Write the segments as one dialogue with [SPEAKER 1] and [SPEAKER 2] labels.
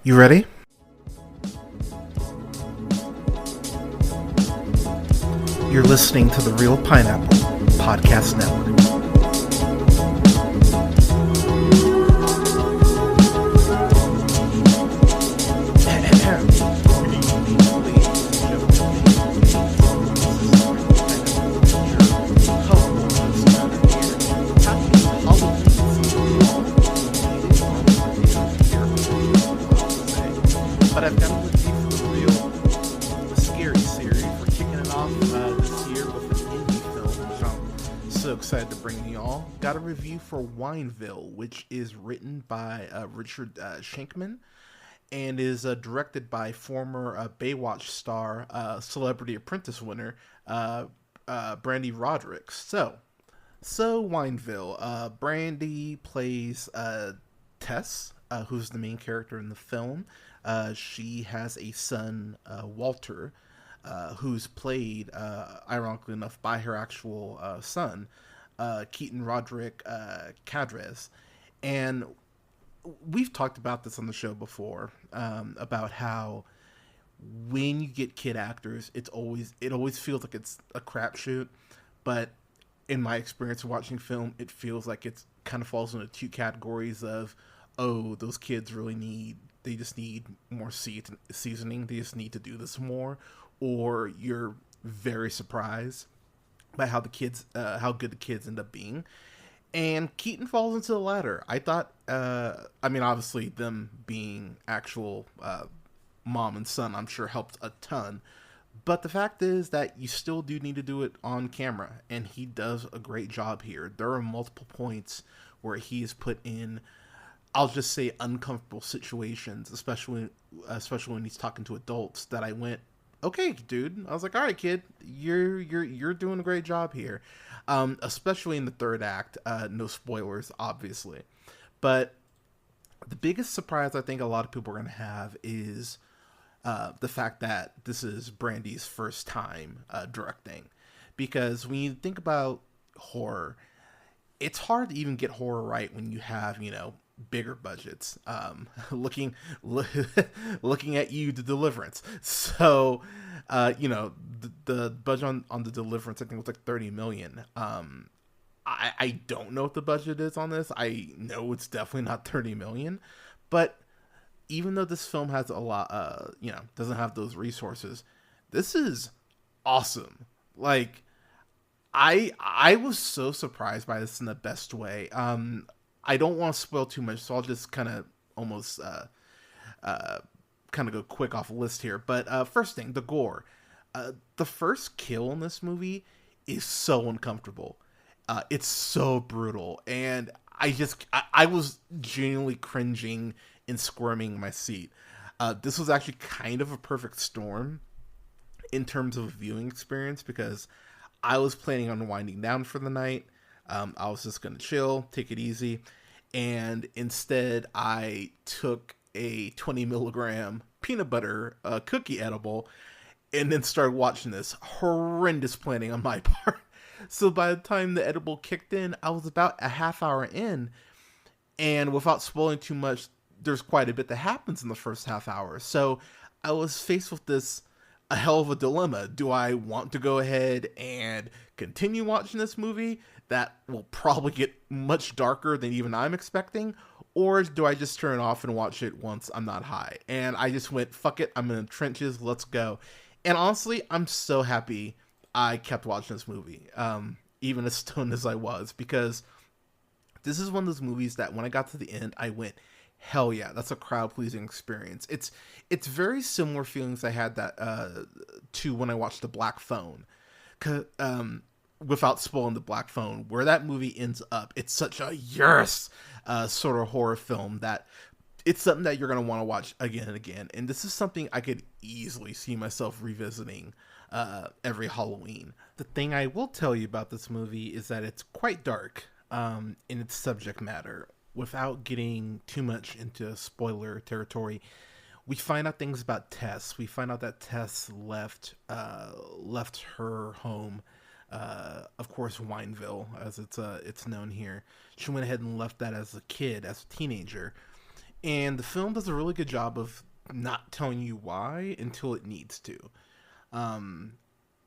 [SPEAKER 1] You ready? You're listening to the Real Pineapple Podcast Network. But I've got to with you for the real scary series. We're kicking it off this year with an indie film, which I'm so excited to bring to y'all. Got a review for Wineville, which is written by Richard Shankman and is directed by former Baywatch star, Celebrity Apprentice winner, Brande Roderick. So Wineville. Brande plays Tess, who's the main character in the film. She has a son, Walter, who's played, ironically enough, by her actual son, Keaton Roderick Cadres. And we've talked about this on the show before, about how when you get kid actors, it always feels like it's a crapshoot. But in my experience watching film, it feels like it's kind of falls into two categories of, oh, those kids they just need more seasoning. They just need to do this more, or you're very surprised by how good the kids end up being. And Keaton falls into the latter. I thought, obviously them being actual mom and son, I'm sure helped a ton. But the fact is that you still do need to do it on camera, and he does a great job here. There are multiple points where he is put in, I'll just say, uncomfortable situations, especially when he's talking to adults, that I went, okay, dude. I was like, all right, kid, you're doing a great job here. Especially in the third act. No spoilers, obviously. But the biggest surprise I think a lot of people are going to have is the fact that this is Brandy's first time directing. Because when you think about horror, it's hard to even get horror right when you have, bigger budgets. Looking at you, The Deliverance. So, the budget on The Deliverance, I think, was like $30 million. I don't know what the budget is on this. I know it's definitely not $30 million, but even though this film has a lot, doesn't have those resources, this is awesome. Like, I was so surprised by this in the best way. I don't want to spoil too much, so I'll just kind of almost kind of go quick off a list here. But first thing, the gore. The first kill in this movie is so uncomfortable. It's so brutal, and I was genuinely cringing and squirming in my seat. This was actually kind of a perfect storm in terms of a viewing experience, because I was planning on winding down for the night. I was just going to chill, take it easy. And instead, I took a 20 milligram peanut butter cookie edible and then started watching this. Horrendous planning on my part. So by the time the edible kicked in, I was about a half hour in. And without spoiling too much, there's quite a bit that happens in the first half hour. So I was faced with a hell of a dilemma. Do I want to go ahead and continue watching this movie that will probably get much darker than even I'm expecting? Or do I just turn it off and watch it once I'm not high? And I just went, fuck it, I'm in the trenches, let's go. And honestly, I'm so happy I kept watching this movie, even as stoned as I was, because this is one of those movies that when I got to the end, I went, hell yeah, that's a crowd-pleasing experience. It's very similar feelings I had to when I watched The Black Phone. Without spoiling The Black Phone, where that movie ends up, it's such a yes sort of horror film that it's something that you're going to want to watch again and again. And this is something I could easily see myself revisiting every Halloween. The thing I will tell you about this movie is that it's quite dark in its subject matter. Without getting too much into spoiler territory, we find out things about Tess. We find out that Tess left her home, of course, Wineville, as it's known here. She went ahead and left that as a kid, as a teenager, And the film does a really good job of not telling you why until it needs to. Um,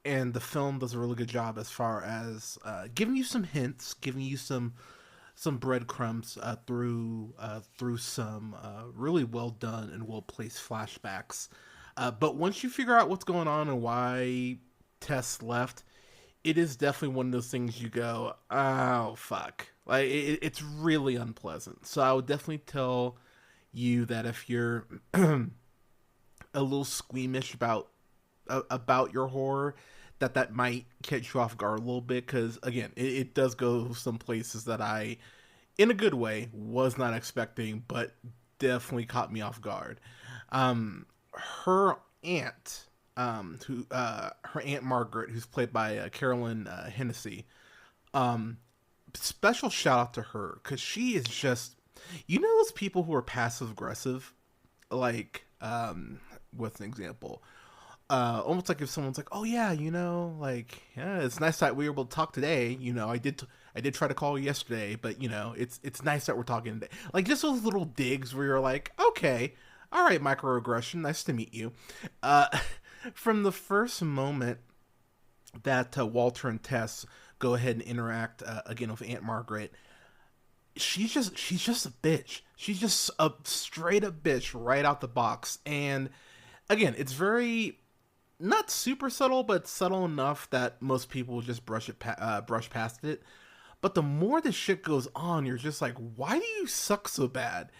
[SPEAKER 1] and the film does a really good job as far as giving you some hints, giving you some breadcrumbs through some really well done and well placed flashbacks. But once you figure out what's going on and why Tess left, it is definitely one of those things you go, oh fuck, like it's really unpleasant. So I would definitely tell you that if you're a little squeamish about your horror, that might catch you off guard a little bit, because again, it does go some places that I, in a good way, was not expecting, but definitely caught me off guard. Her aunt, her aunt Margaret, who's played by Carolyn Hennessy. Special shout out to her, because she is just, you know, those people who are passive aggressive, like what's an example? Almost like if someone's like, "Oh yeah, you know, like yeah, it's nice that we were able to talk today. You know, I did try to call you yesterday, but you know, it's nice that we're talking today." Like just those little digs where you're like, "Okay, all right, microaggression, nice to meet you." Uh, from the first moment that Walter and Tess go ahead and interact again with Aunt Margaret, she's just a bitch. She's just a straight up bitch right out the box. And again, it's very not super subtle, but subtle enough that most people will just brush past it. But the more this shit goes on, you're just like, why do you suck so bad?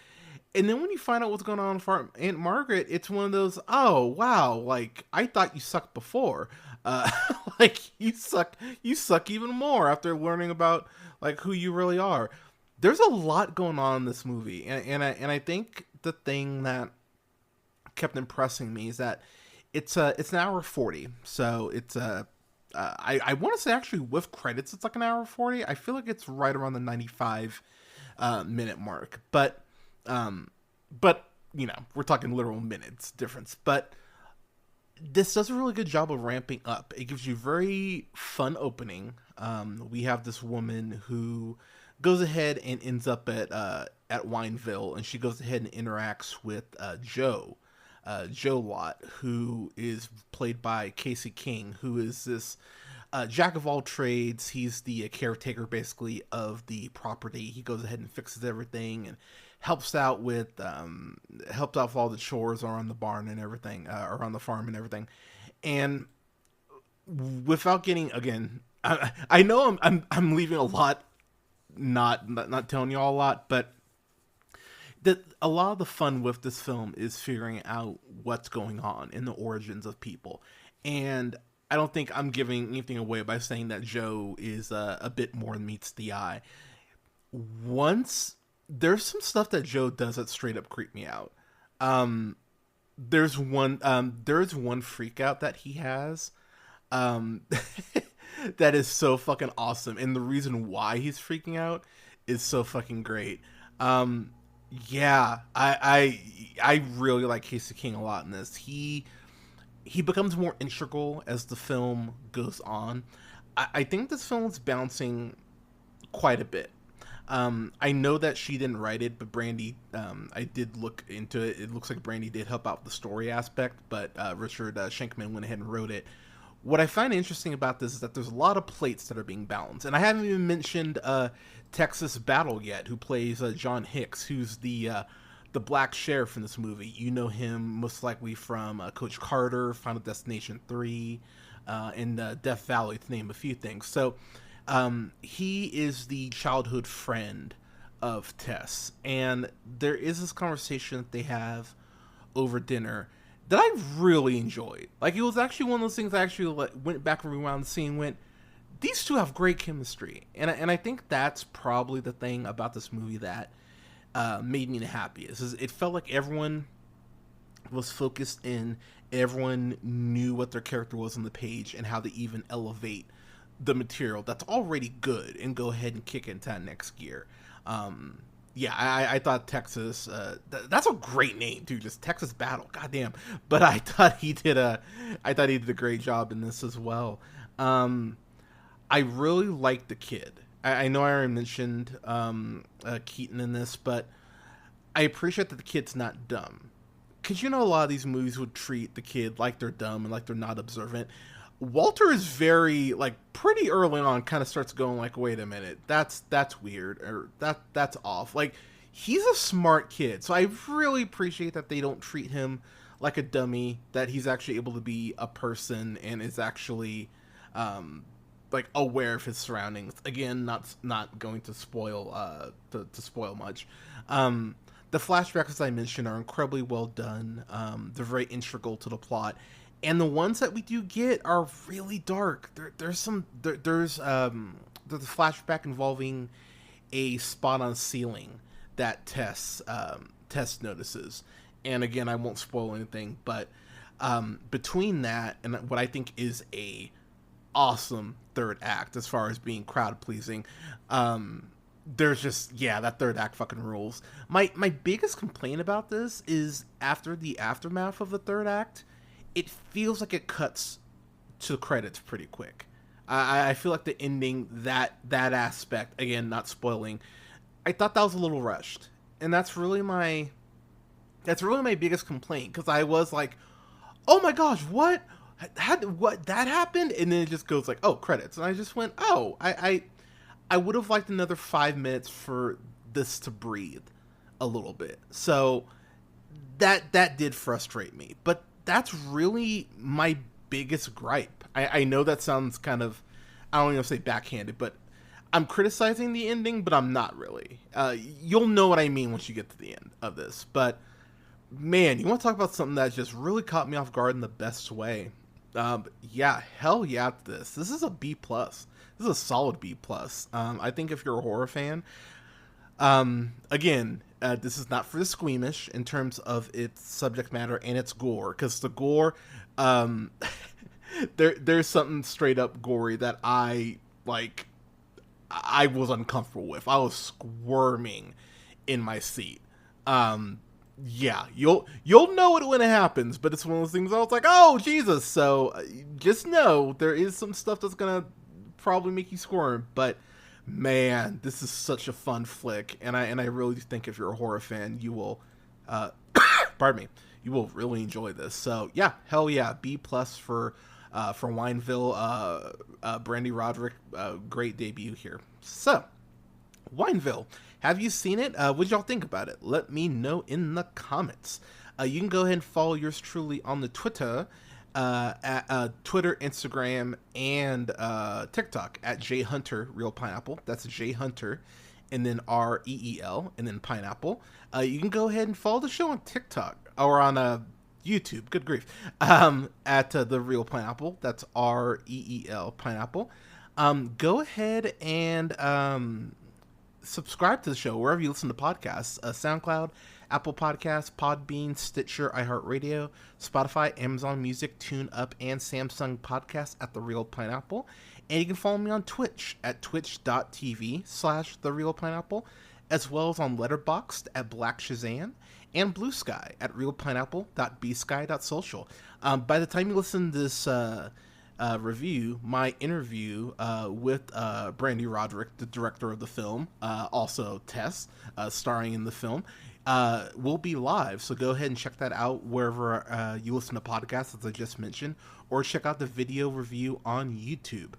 [SPEAKER 1] And then when you find out what's going on for Aunt Margaret, it's one of those, oh wow, like I thought you sucked before, uh, like you suck even more after learning about like who you really are. There's a lot going on in this movie, and I think the thing that kept impressing me is that it's an hour 40, so it's I want to say actually with credits it's like an hour 40. I feel like it's right around the 95 minute mark, but you know, we're talking literal minutes difference. But this does a really good job of ramping up. It gives you very fun opening. We have this woman who goes ahead and ends up at Wineville, and she goes ahead and interacts with Joe Lott, who is played by Casey King, who is this jack of all trades. He's the caretaker basically of the property. He goes ahead and fixes everything and helps out with all the chores around the barn and everything, around the farm and everything. And without getting, again, I know I'm leaving a lot, not telling you all a lot, but that a lot of the fun with this film is figuring out what's going on in the origins of people. And I don't think I'm giving anything away by saying that Joe is a bit more than meets the eye. Once there's some stuff that Joe does that straight up creep me out. There's one freak out that he has that is so fucking awesome, and the reason why he's freaking out is so fucking great. Yeah, I really like Casey King a lot in this. He becomes more integral as the film goes on. I think this film's bouncing quite a bit. I know that she didn't write it, but Brande, I did look into it. It looks like Brande did help out the story aspect, but Richard Schenkman went ahead and wrote it. What I find interesting about this is that there's a lot of plates that are being balanced, and I haven't even mentioned Texas Battle yet, who plays John Hicks, who's the black sheriff in this movie. You know him most likely from Coach Carter, Final Destination 3, and Death Valley, to name a few things. So he is the childhood friend of Tess, and there is this conversation that they have over dinner that I really enjoyed. Like, it was actually one of those things I actually went back and rewound the scene, went, these two have great chemistry. And I think that's probably the thing about this movie that made me the happiest. Is it felt like everyone was focused in, everyone knew what their character was on the page and how to even elevate the material that's already good and go ahead and kick it into that next gear. Yeah, I thought Texas, that's a great name too, just Texas Battle, goddamn. But I thought he did a great job in this as well. I really liked the kid. I know I already mentioned Keaton in this, but I appreciate that the kid's not dumb. Because a lot of these movies would treat the kid like they're dumb and like they're not observant. Walter is very, like, pretty early on kind of starts going like, wait a minute, that's weird, or that's off. Like, he's a smart kid, so I really appreciate that they don't treat him like a dummy, that he's actually able to be a person and is actually, like, aware of his surroundings. Again, not going to spoil, to spoil much. The flashbacks, as I mentioned, are incredibly well done. They're very integral to the plot. And the ones that we do get are really dark. There's the flashback involving a spot on ceiling that Tess notices. And again, I won't spoil anything, but between that and what I think is a awesome third act as far as being crowd pleasing, there's just, that third act fucking rules. My biggest complaint about this is after the aftermath of the third act, it feels like it cuts to credits pretty quick. I feel like the ending, that aspect, again, not spoiling, I thought that was a little rushed. And that's really my biggest complaint, because I was like, oh my gosh, what that happened? And then it just goes like, oh, credits. And I just went, oh, I would have liked another 5 minutes for this to breathe a little bit. So that did frustrate me. But that's really my biggest gripe. I know that sounds kind of, I don't even want to say backhanded, but I'm criticizing the ending, but I'm not really. You'll know what I mean once you get to the end of this. But man, you want to talk about something that just really caught me off guard in the best way. Hell yeah, this is a B+. This is a solid B+. I think if you're a horror fan, again, this is not for the squeamish in terms of its subject matter and its gore, because the gore, there's something straight up gory that I was uncomfortable with. I was squirming in my seat. You'll know it when it happens, but it's one of those things I was like, oh Jesus. So just know there is some stuff that's gonna probably make you squirm, but man, this is such a fun flick, and I really think if you're a horror fan, you will, pardon me, you will really enjoy this. So yeah, hell yeah, B+ for Wineville. Brande Roderick, great debut here. So, Wineville, have you seen it? What did y'all think about it? Let me know in the comments. You can go ahead and follow yours truly on the Twitter. At Twitter, Instagram, and TikTok at jhunter real pineapple. That's jhunter, and then REEL, and then pineapple. You can go ahead and follow the show on TikTok or on YouTube. Good grief! At the real pineapple. That's REEL pineapple. Go ahead and subscribe to the show wherever you listen to podcasts. SoundCloud, Apple Podcasts, Podbean, Stitcher, iHeartRadio, Spotify, Amazon Music, TuneUp, and Samsung Podcasts at The Real Pineapple. And you can follow me on Twitch at twitch.tv/TheRealPineapple, as well as on Letterboxd at Black Shazam, and Blue Sky at realpineapple.bsky.social. By the time you listen to this review, my interview with Brande Roderick, the director of the film, also Tess, starring in the film, will be live. So go ahead and check that out wherever you listen to podcasts, as I just mentioned, or check out the video review on YouTube.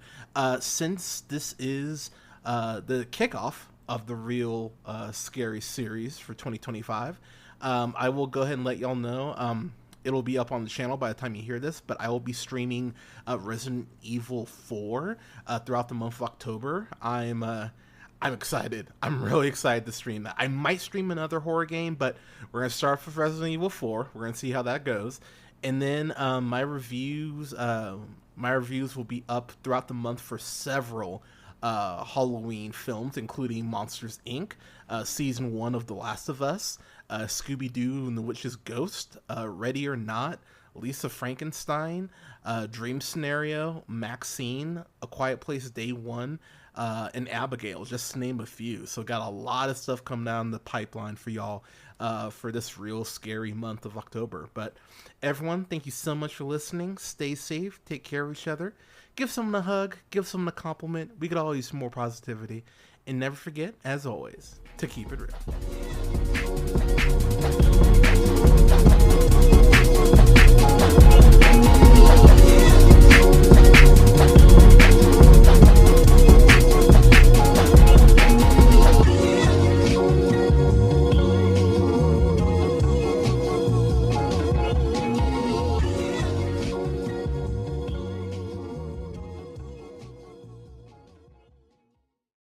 [SPEAKER 1] Since this is the kickoff of the Real Scary series for 2025, I will go ahead and let y'all know. It'll be up on the channel by the time you hear this, but I will be streaming Resident Evil 4 throughout the month of October. I'm excited. I'm really excited to stream that. I might stream another horror game, but we're going to start with Resident Evil 4. We're going to see how that goes. And then my reviews will be up throughout the month for several Halloween films, including Monsters, Inc., Season 1 of The Last of Us, Scooby-Doo and the Witch's Ghost, Ready or Not, Lisa Frankenstein, Dream Scenario, Maxine, A Quiet Place Day 1, and Abigail, just to name a few. So got a lot of stuff coming down the pipeline for y'all for this real scary month of October. But everyone, thank you so much for listening. Stay safe, take care of each other, give someone a hug, give someone a compliment. We could all use some more positivity. And never forget, as always, to keep it real.